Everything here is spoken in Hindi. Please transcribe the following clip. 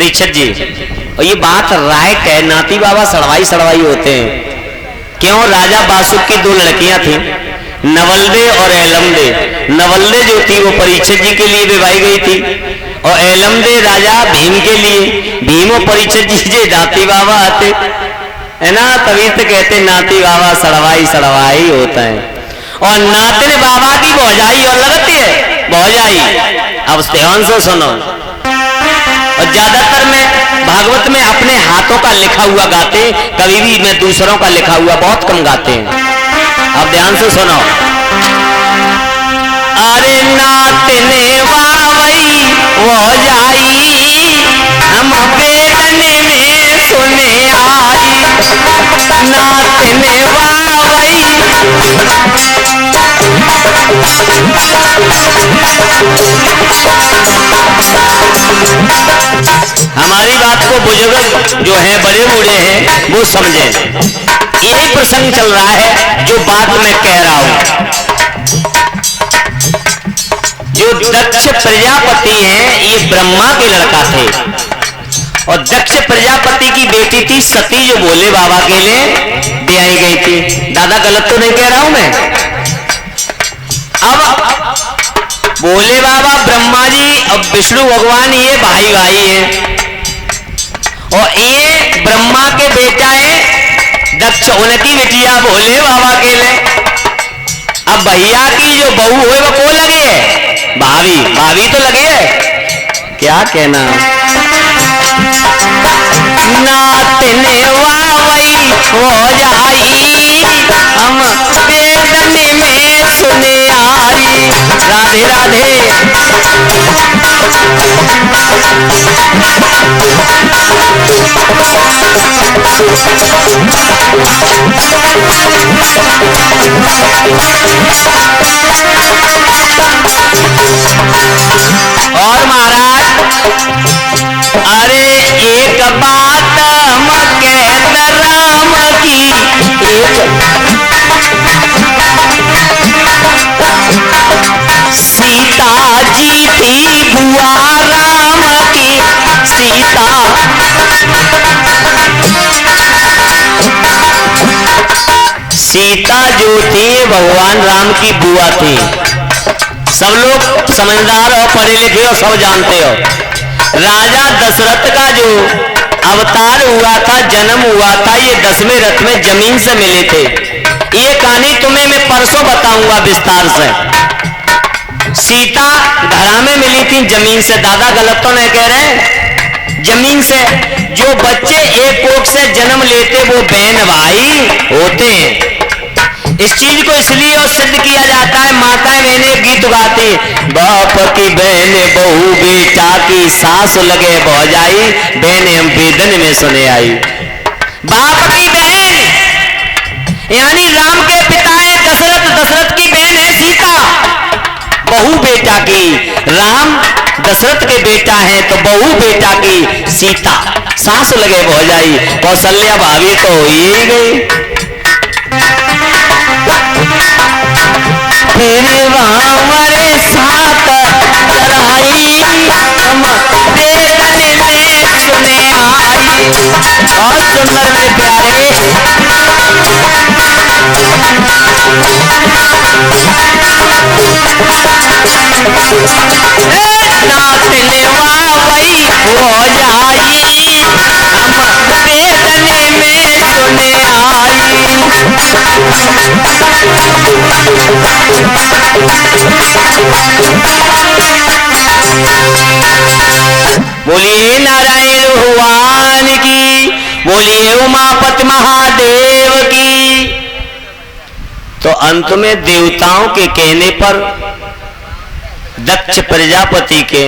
परीक्षित जी, और ये बात राइट है, नाती बाबा सड़वाई सड़वाई होते हैं। क्यों? राजा बासुक की दो लड़कियां थी, नवल्दे और एलमदे। नवल्दे जो थी वो परीक्षित जी के लिए विवाही गई थी, और एलमदे राजा भीम के लिए। भीम और परीक्षित जी जे नाती बाबा आते है ना, तभी तो कहते नाती बाबा सड़वाई सड़वाई होता है। और नातिन बाबा की भौजाई और लगती है भौजाई। अब ध्यान से सुनो, और ज्यादातर में भागवत में अपने हाथों का लिखा हुआ गाते, कभी भी मैं दूसरों का लिखा हुआ बहुत कम गाते हैं। अब ध्यान से सुनो। अरे नातने वावई वो जाई, हम बेटने में सुने आई। नातने वावई हमारी बात को बुजुर्ग जो हैं, बड़े बूढ़े हैं, वो समझें। यही प्रसंग चल रहा है जो बात मैं कह रहा हूं। जो दक्ष प्रजापति हैं, ये ब्रह्मा के लड़का थे, और दक्ष प्रजापति की बेटी थी सती, जो भोले बाबा के लिए ब्याही गई थी। दादा गलत तो नहीं कह रहा हूं मैं? अब भोले बाबा, ब्रह्मा जी और विष्णु भगवान ये भाई भाई हैं, और ये ब्रह्मा के बेटा है दक्ष, उनकी बिटिया भोले बाबा के लिए। अब भैया की जो बहू हुए वो को लगे है? भाभी। भाभी तो लगे है, क्या कहना। नातने वावई हो जाई, हम बेदने में सुने आई। राधे राधे। और महाराज, अरे एक बात हम कहत राम की, सीता जी थी बुआ राम की। सीता सीता जो थी भगवान राम की बुआ थी। सब लोग समझदार और पढ़े लिखे और सब जानते हो, राजा दशरथ का जो अवतार हुआ था, जन्म हुआ था, ये 10वें रथ में जमीन से मिले थे। ये कहानी तुम्हें मैं परसों बताऊंगा विस्तार से। सीता धरा में मिली थी जमीन से। दादा गलत तो नहीं कह रहे? जमीन से। जो बच्चे एक कोख से जन्म लेते वो बहन भाई होते हैं। इस चीज को इसलिए और सिद्ध किया जाता है, माताएं बहनें गीत गाती, बाप की बहन बहू बेटा की सास लगे भौजाई, बहने हम बेदन में सुने आई। बाप की बहन यानी राम के पिता है दशरथ, दशरथ की बहन है सीता। बहू बेटा की, राम दशरथ के बेटा है तो बहू बेटा की सीता, सास लगे भौजाई। कौशल्या भाभी तो हो ही गई। फिर हमारे साथ चढ़ाई, हम बेदने में सुने आई। और सुंदर मेरे प्यारे, नातने वावई हो जाई, हम बेदने में सुने आई। बोलिए नारायण भगवान की, बोलिए उमापति महादेव की। तो अंत में देवताओं के कहने पर दक्ष प्रजापति के